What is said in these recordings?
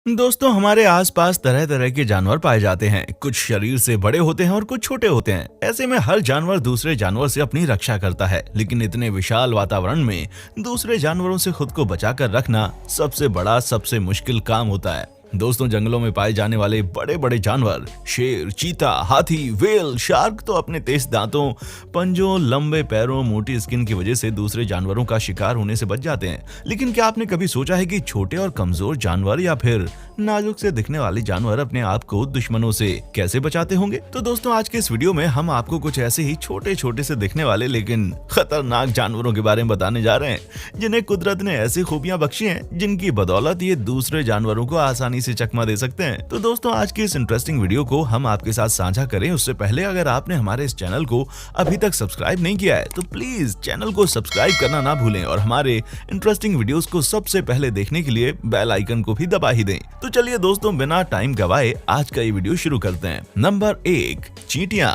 दोस्तों हमारे आसपास तरह तरह के जानवर पाए जाते हैं। कुछ शरीर से बड़े होते हैं और कुछ छोटे होते हैं। ऐसे में हर जानवर दूसरे जानवर से अपनी रक्षा करता है, लेकिन इतने विशाल वातावरण में दूसरे जानवरों से खुद को बचाकर रखना सबसे बड़ा सबसे मुश्किल काम होता है। दोस्तों जंगलों में पाए जाने वाले बड़े बड़े जानवर शेर, चीता, हाथी, व्हेल, शार्क तो अपने तेज दांतों, पंजों, लंबे पैरों, मोटी स्किन की वजह से दूसरे जानवरों का शिकार होने से बच जाते हैं। लेकिन क्या आपने कभी सोचा है कि छोटे और कमजोर जानवर या फिर नाजुक से दिखने वाले जानवर अपने आप को दुश्मनों से कैसे बचाते होंगे? तो दोस्तों आज के इस वीडियो में हम आपको कुछ ऐसे ही छोटे छोटे से दिखने वाले लेकिन खतरनाक जानवरों के बारे में बताने जा रहे हैं, जिन्हें कुदरत ने ऐसी खूबियां बख्शी हैं जिनकी बदौलत ये दूसरे जानवरों को आसानी से चकमा दे सकते हैं। तो दोस्तों आज की इस इंटरेस्टिंग वीडियो को हम आपके साथ साझा करें उससे पहले अगर आपने हमारे इस चैनल को अभी तक सब्सक्राइब नहीं किया है तो प्लीज चैनल को सब्सक्राइब करना ना भूलें और हमारे इंटरेस्टिंग वीडियोस को सबसे पहले देखने के लिए बेल आइकन को भी दबा ही दें। तो चलिए दोस्तों बिना टाइम गवाए आज का ये वीडियो शुरू करते हैं। नंबर 1, चींटियां।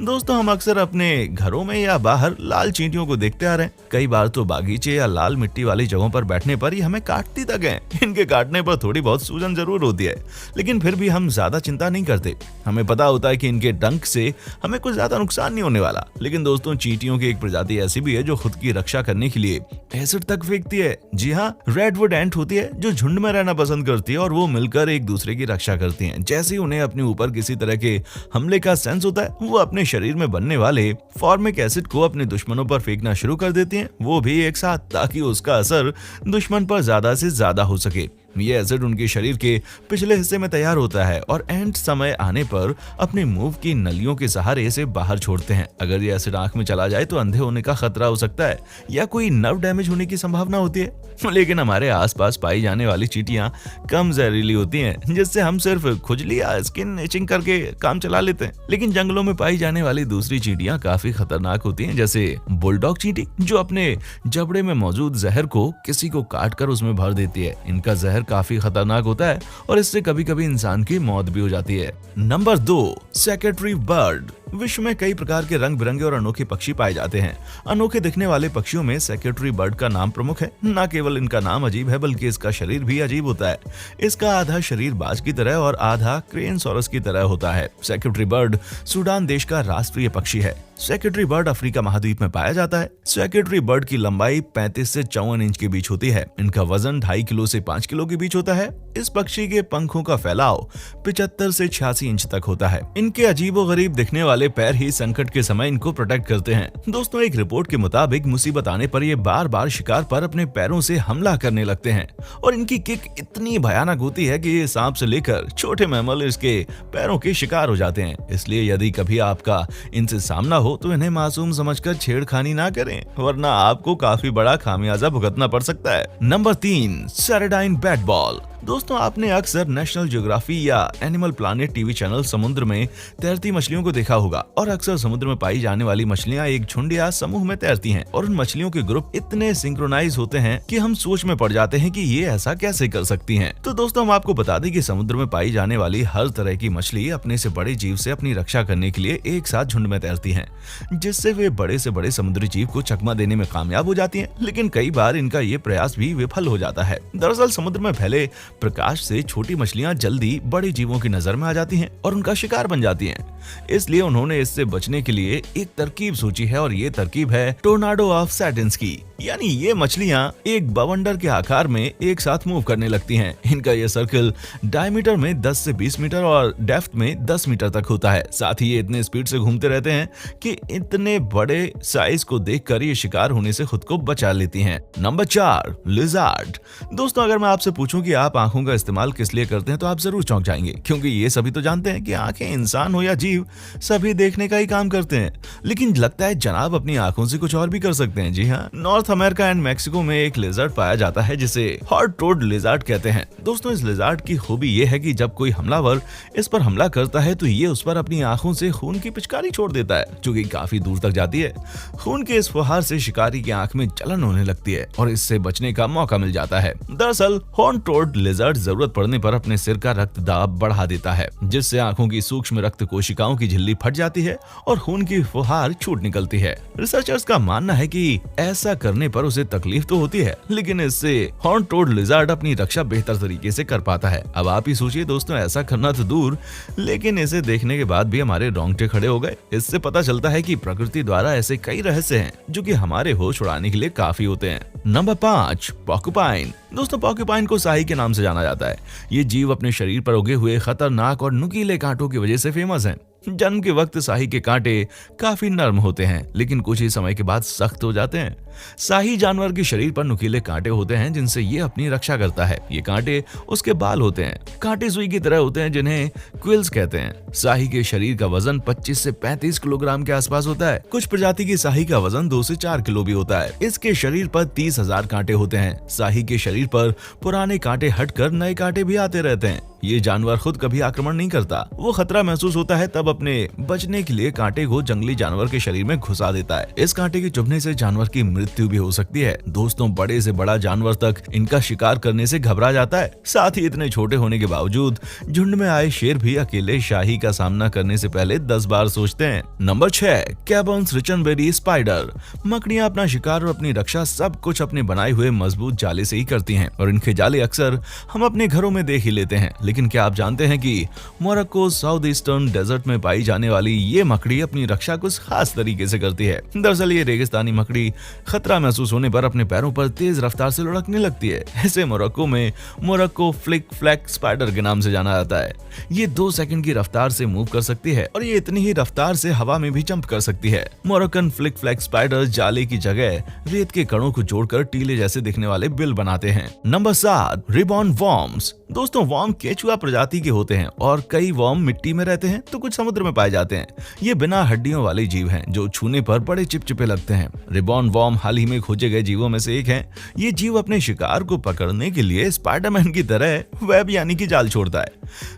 दोस्तों हम अक्सर अपने घरों में या बाहर लाल चींटियों को देखते आ रहे हैं। कई बार तो बागीचे या लाल मिट्टी वाली जगहों पर बैठने पर ही हमें काटती तक हैं। इनके काटने पर थोड़ी बहुत सूजन जरूर होती है, लेकिन फिर भी हम ज्यादा चिंता नहीं करते। हमें पता होता है कि इनके डंक से हमें कुछ ज्यादा नुकसान नहीं होने वाला। लेकिन दोस्तों चींटियों की एक प्रजाति ऐसी भी है जो खुद की रक्षा करने के लिए एसिड तक फेंकती है। जी हाँ, रेडवुड एंट होती है जो झुंड में रहना पसंद करती है और वो मिलकर एक दूसरे की रक्षा करती हैं। जैसे ही उन्हें अपने ऊपर किसी तरह के हमले का सेंस होता है, वो अपने शरीर में बनने वाले फॉर्मिक एसिड को अपने दुश्मनों पर फेंकना शुरू कर देती हैं, वो भी एक साथ, ताकि उसका असर दुश्मन पर ज्यादा से ज्यादा हो सके। ये एसिड उनके शरीर के पिछले हिस्से में तैयार होता है और एंट समय आने पर अपने मुंह की नलियों के सहारे इसे बाहर छोड़ते हैं। अगर ये एसिड आंख में चला जाए तो अंधे होने का खतरा हो सकता है या कोई नर्व डैमेज होने की संभावना होती है। लेकिन हमारे आसपास पाई जाने वाली चींटियां कम जहरीली होती हैं, जिससे हम सिर्फ खुजली या स्किन इचिंग करके काम चला लेते हैं। लेकिन जंगलों में पाई जाने वाली दूसरी चींटियां काफी खतरनाक होती हैं, जैसे बुलडॉग चींटी जो अपने जबड़े में मौजूद जहर को किसी को काटकर उसमें भर देती है। इनका जहर काफी खतरनाक होता है और इससे कभी कभी इंसान की मौत भी हो जाती है। Number 2, secretary bird. विश्व में कई प्रकार के रंग बिरंगे और अनोखे पक्षी पाए जाते हैं। अनोखे दिखने वाले पक्षियों में सेक्रेटरी बर्ड का नाम प्रमुख है। न केवल इनका नाम अजीब है बल्कि इसका शरीर भी अजीब होता है। इसका आधा शरीर बाज की तरह और आधा क्रेनसोरस की तरह होता है। सेक्रेटरी बर्ड सूडान देश का राष्ट्रीय पक्षी है। सेक्रेटरी बर्ड अफ्रीका महाद्वीप में पाया जाता है। सेक्रेटरी बर्ड की लंबाई 35 से 54 इंच के बीच होती है। इनका वजन 2.5 किलो से 5 किलो के बीच होता है। इस पक्षी के पंखों का फैलाव 75 से 86 इंच तक होता है। इनके अजीबोगरीब दिखने वाले पैर ही संकट के समय इनको प्रोटेक्ट करते हैं। दोस्तों एक रिपोर्ट के मुताबिक मुसीबत आने पर ये बार बार शिकार पर अपने पैरों से हमला करने लगते हैं और इनकी किक इतनी भयानक होती है कि ये सांप से लेकर छोटे मैमल इसके पैरों के शिकार हो जाते हैं। इसलिए यदि कभी आपका इनसे सामना हो तो इन्हें मासूम समझकर छेड़खानी ना करें, वरना आपको काफी बड़ा खामियाजा भुगतना पड़ सकता है। नंबर 3, सेरेडाइन बैट बॉल। दोस्तों आपने अक्सर नेशनल ज्योग्राफी या एनिमल प्लानेट टीवी चैनल समुद्र में तैरती मछलियों को देखा होगा और अक्सर समुद्र में पाई जाने वाली मछलियां एक झुंड या समूह में तैरती हैं और उन मछलियों के ग्रुप इतने सिंक्रोनाइज होते हैं कि हम सोच में पड़ जाते हैं कि ये ऐसा कैसे कर सकती हैं। तो दोस्तों हम आपको बता दें कि समुद्र में पाई जाने वाली हर तरह की मछली अपने से बड़े जीव से अपनी रक्षा करने के लिए एक साथ झुंड में तैरती है, जिससे वे बड़े से बड़े समुद्री जीव को चकमा देने में कामयाब हो जाती है। लेकिन कई बार इनका ये प्रयास भी विफल हो जाता है। दरअसल समुद्र में फैले प्रकाश से छोटी मछलियां जल्दी बड़े जीवों की नजर में आ जाती हैं और उनका शिकार बन जाती हैं। इसलिए उन्होंने इससे बचने के लिए एक तरकीब सोची है और ये तरकीब है टोर्नाडो ऑफ सैटिन्स की। यानी ये मछलियां एक बवंडर के आकार में एक साथ मूव करने लगती हैं। इनका ये सर्कल डायमीटर में 10 से 20 मीटर और डेप्थ में 10 मीटर तक होता है। साथ ही ये इतने स्पीड से घूमते रहते हैं कि इतने बड़े साइज को देखकर ये शिकार होने से खुद को बचा लेती हैं। Number 4, lizard. दोस्तों अगर मैं आपसे पूछूं कि आप आंखों का इस्तेमाल किस लिए करते हैं तो आप जरूर चौंक जाएंगे, क्योंकि ये सभी तो जानते हैं कि आंखें इंसान हो या जीव सभी देखने का ही काम करते हैं। लेकिन लगता है जनाब अपनी आंखों से कुछ और भी कर सकते हैं। जी हाँ, नॉर्थ अमेरिका एंड मैक्सिको में एक लिजर्ड पाया जाता है जिसे हॉट टोड लिजर्ड कहते हैं। दोस्तों इस लिजर्ड की खूबी ये है कि जब कोई हमलावर इस पर हमला करता है तो ये उस पर अपनी आंखों से खून की पिचकारी छोड़ देता है, जो कि काफी दूर तक जाती है। खून के इस फुहार से शिकारी की आंख में जलन होने लगती है और इससे बचने का मौका मिल जाता है। दरअसल हॉर्न टोड लिजर्ड जरूरत पड़ने पर अपने सिर का रक्त दाब बढ़ा देता है, जिससे आंखों की सूक्ष्म रक्त कोशिकाओं की झिल्ली फट जाती है और खून की फुहार छूट निकलती है। रिसर्चर्स का मानना है कि ऐसा करने करने पर उसे तकलीफ तो होती है, लेकिन इससे हॉर्न टोड लिजार्ड अपनी रक्षा बेहतर तरीके से कर पाता है। अब आप ही सोचिए दोस्तों, ऐसा करना तो दूर, लेकिन इसे देखने के बाद भी हमारे रोंगटे खड़े हो गए। इससे पता चलता है कि प्रकृति द्वारा ऐसे कई रहस्य हैं जो कि हमारे होश उड़ाने के लिए काफी होते हैं। Number 5, porcupine. दोस्तों, पॉर्क्यूपाइन को शाही के नाम से जाना जाता है। ये जीव अपने शरीर पर उगे हुए खतरनाक और नुकीले कांटों की वजह से फेमस हैं। जन्म के वक्त शाही के कांटे काफी नर्म होते हैं, लेकिन कुछ ही समय के बाद सख्त हो जाते हैं। शाही जानवर के शरीर पर नुकीले कांटे होते हैं जिनसे ये अपनी रक्षा करता है। ये कांटे उसके बाल होते हैं, कांटे सुई की तरह होते हैं जिन्हें क्विल्स कहते हैं। शाही के शरीर का वजन 25 से 35 किलोग्राम के आसपास होता है। कुछ प्रजाति की शाही का वजन 2 से 4 किलो भी होता है। इसके शरीर पर 30,000 कांटे होते हैं। शाही के शरीर पर पुराने कांटे हटकर नए कांटे भी आते रहते हैं। ये जानवर खुद कभी आक्रमण नहीं करता। वो खतरा महसूस होता है तब अपने बचने के लिए कांटे को जंगली जानवर के शरीर में घुसा देता है। इस कांटे के चुभने से जानवर की मृत्यु भी हो सकती है। दोस्तों, बड़े से बड़ा जानवर तक इनका शिकार करने से घबरा जाता है। साथ ही इतने छोटे होने के बावजूद झुंड में आए शेर भी अकेले शाही का सामना करने से पहले 10 बार सोचते हैं। Number 6, कैबर्न्स रिचनबेरी spider. मकड़ियां अपना शिकार और अपनी रक्षा सब कुछ अपने बनाए हुए मजबूत जाले से ही करती हैं और इनके जाले अक्सर हम अपने घरों में देख ही लेते हैं। लेकिन क्या आप जानते हैं कि मोरक्को साउथ ईस्टर्न डेजर्ट में पाई जाने वाली ये मकड़ी अपनी रक्षा कुछ खास तरीके से करती है। दरअसल ये रेगिस्तानी मकड़ी खतरा महसूस होने पर अपने पैरों पर तेज रफ्तार से लुढ़कने लगती है। इसे मोरक्को में मोरक्को फ्लिक फ्लैक स्पाइडर के नाम से जाना जाता है। ये 2 सेकंड की रफ्तार से मूव कर सकती है और ये इतनी ही रफ्तार से हवा में भी जंप कर सकती है। मोरक्कन फ्लिक फ्लैक स्पाइडर जाले की जगह रेत के कणों को जोड़कर टीले जैसे दिखने वाले बिल बनाते हैं। Number 7, ribbon worms. दोस्तों, वॉर्म केचुआ प्रजाति के होते हैं और कई वॉर्म मिट्टी में रहते हैं तो कुछ समुद्र में पाए जाते हैं। ये बिना हड्डियों वाले जीव हैं जो छूने पर बड़े चिपचिपे लगते हैं। रिबॉन वॉर्म हाल ही में खोजे गए जीवों में से एक है। ये जीव अपने शिकार को पकड़ने के लिए स्पाइडरमैन की तरह वेब यानी कि जाल छोड़ता है।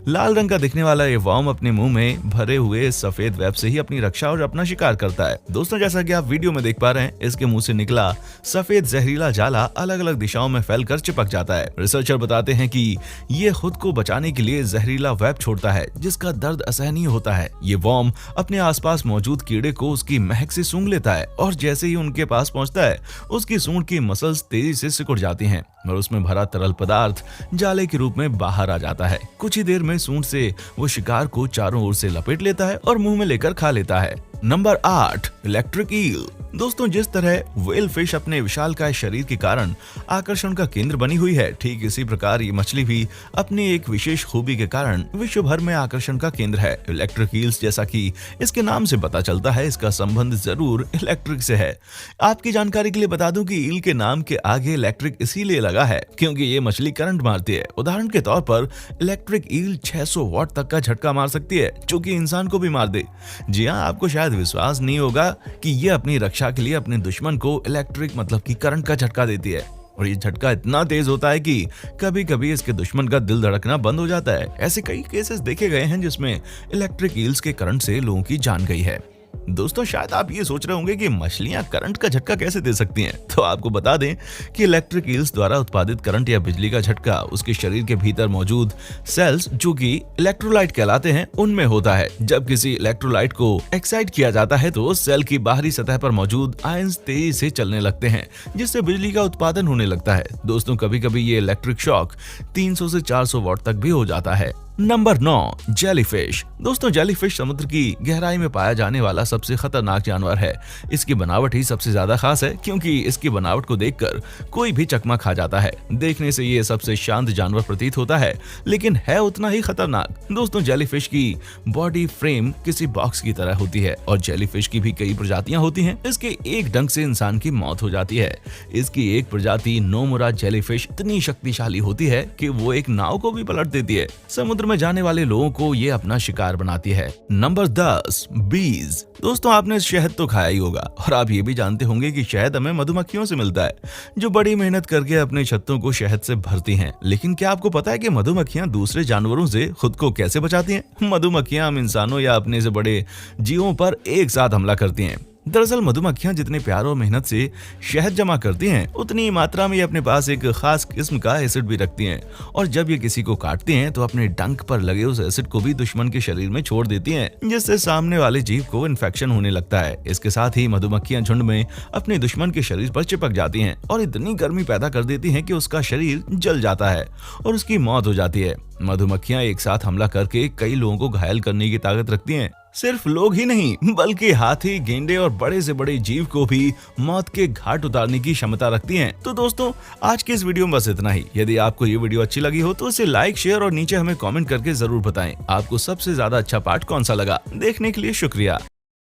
लाल रंग का दिखने वाला ये वॉर्म अपने मुंह में भरे हुए सफेद वेब से ही अपनी रक्षा और अपना शिकार करता है। दोस्तों, जैसा कि आप वीडियो में देख पा रहे हैं, इसके मुंह से निकला सफेद जहरीला जाला अलग अलग दिशाओं में फैलकर चिपक जाता है। रिसर्चर बताते हैं कि ये खुद को बचाने के लिए जहरीला वेब छोड़ता है जिसका दर्द असहनीय होता है। ये वॉर्म अपने आसपास मौजूद कीड़े को उसकी महक से सूंघ लेता है और जैसे ही उनके पास पहुंचता है उसकी सूंड की मसल्स तेजी से सिकुड़ जाती हैं और उसमें भरा तरल पदार्थ जाले के रूप में बाहर आ जाता है। कुछ ही देर में सूंड से वो शिकार को चारों ओर से लपेट लेता है और मुंह में लेकर खा लेता है। Number 8, electric eel. दोस्तों, जिस तरह व्हेल फिश अपने विशालकाय शरीर के कारण आकर्षण का केंद्र बनी हुई है, ठीक इसी प्रकार ये मछली भी अपनी एक विशेष खूबी के कारण विश्व भर में आकर्षण का केंद्र है। इलेक्ट्रिक ईल्स, जैसा कि इसके नाम से पता चलता है, इसका संबंध जरूर इलेक्ट्रिक से है। आपकी जानकारी के लिए बता दूं कि ईल के नाम के आगे इलेक्ट्रिक इसीलिए लगा है क्योंकि ये मछली करंट मारती है। उदाहरण के तौर पर इलेक्ट्रिक ईल 600 वॉट तक का झटका मार सकती है जो कि इंसान को भी मार दे। जी हाँ, आपको शायद विश्वास नहीं होगा कि ये अपनी रक्षा के लिए अपने दुश्मन को इलेक्ट्रिक मतलब कि करंट का झटका देती है और ये झटका इतना तेज होता है कि कभी कभी इसके दुश्मन का दिल धड़कना बंद हो जाता है। ऐसे कई केसेस देखे गए हैं जिसमें इलेक्ट्रिक ईल्स के करंट से लोगों की जान गई है। दोस्तों, शायद आप ये सोच रहे होंगे कि मछलियां करंट का झटका कैसे दे सकती हैं, तो आपको बता दें कि इलेक्ट्रिक ईल्स द्वारा उत्पादित करंट या बिजली का झटका उसके शरीर के भीतर मौजूद सेल्स जो कि इलेक्ट्रोलाइट कहलाते हैं उनमें होता है। जब किसी इलेक्ट्रोलाइट को एक्साइट किया जाता है तो सेल की बाहरी सतह पर मौजूद आयंस तेजी से चलने लगते हैं जिससे बिजली का उत्पादन होने लगता है। दोस्तों, कभी कभी ये इलेक्ट्रिक शॉक 300 से 400 वॉट तक भी हो जाता है। Number 9, jellyfish. दोस्तों, जेलीफिश समुद्र की गहराई में पाया जाने वाला सबसे खतरनाक जानवर है। इसकी बनावट ही सबसे ज्यादा खास है क्योंकि इसकी बनावट को देखकर कोई भी चकमा खा जाता है। देखने से ये सबसे शांत जानवर प्रतीत होता है लेकिन है उतना ही खतरनाक। दोस्तों, जेलीफिश की बॉडी फ्रेम किसी बॉक्स की तरह होती है और जेलीफिश की भी कई प्रजातियां होती हैं। इसके एक डंक से इंसान की मौत हो जाती है। इसकी एक प्रजाति नोमुरा जेलीफिश इतनी शक्तिशाली होती है कि वो एक नाव को भी पलट देती है। समुद्र में जाने वाले लोगों को ये अपना शिकार बनाती है। नंबर 10, बीज। दोस्तों, आपने शहद तो खाया ही होगा और आप ये भी जानते होंगे कि शहद हमें मधुमक्खियों से मिलता है जो बड़ी मेहनत करके अपने छत्तों को शहद से भरती हैं। लेकिन क्या आपको पता है कि मधुमक्खियां दूसरे जानवरों से खुद को कैसे बचाती हैं? मधुमक्खियां हम इंसानों या अपने से बड़े जीवों पर एक साथ हमला करती हैं। दरअसल मधुमक्खियां जितने प्यार और मेहनत से शहद जमा करती हैं, उतनी मात्रा में ये अपने पास एक खास किस्म का एसिड भी रखती हैं और जब ये किसी को काटती हैं तो अपने डंक पर लगे उस एसिड को भी दुश्मन के शरीर में छोड़ देती हैं, जिससे सामने वाले जीव को इन्फेक्शन होने लगता है। इसके साथ ही मधुमक्खियां झुंड में अपने दुश्मन के शरीर पर चिपक जाती हैं और इतनी गर्मी पैदा कर देती हैं कि उसका शरीर जल जाता है और उसकी मौत हो जाती है। मधुमक्खियां एक साथ हमला करके कई लोगों को घायल करने की ताकत रखती हैं। सिर्फ लोग ही नहीं बल्कि हाथी, गेंडे और बड़े से बड़े जीव को भी मौत के घाट उतारने की क्षमता रखती हैं। तो दोस्तों, आज के इस वीडियो में बस इतना ही। यदि आपको ये वीडियो अच्छी लगी हो तो इसे लाइक, शेयर और नीचे हमें कमेंट करके जरूर बताएं आपको सबसे ज्यादा अच्छा पार्ट कौन सा लगा। देखने के लिए शुक्रिया।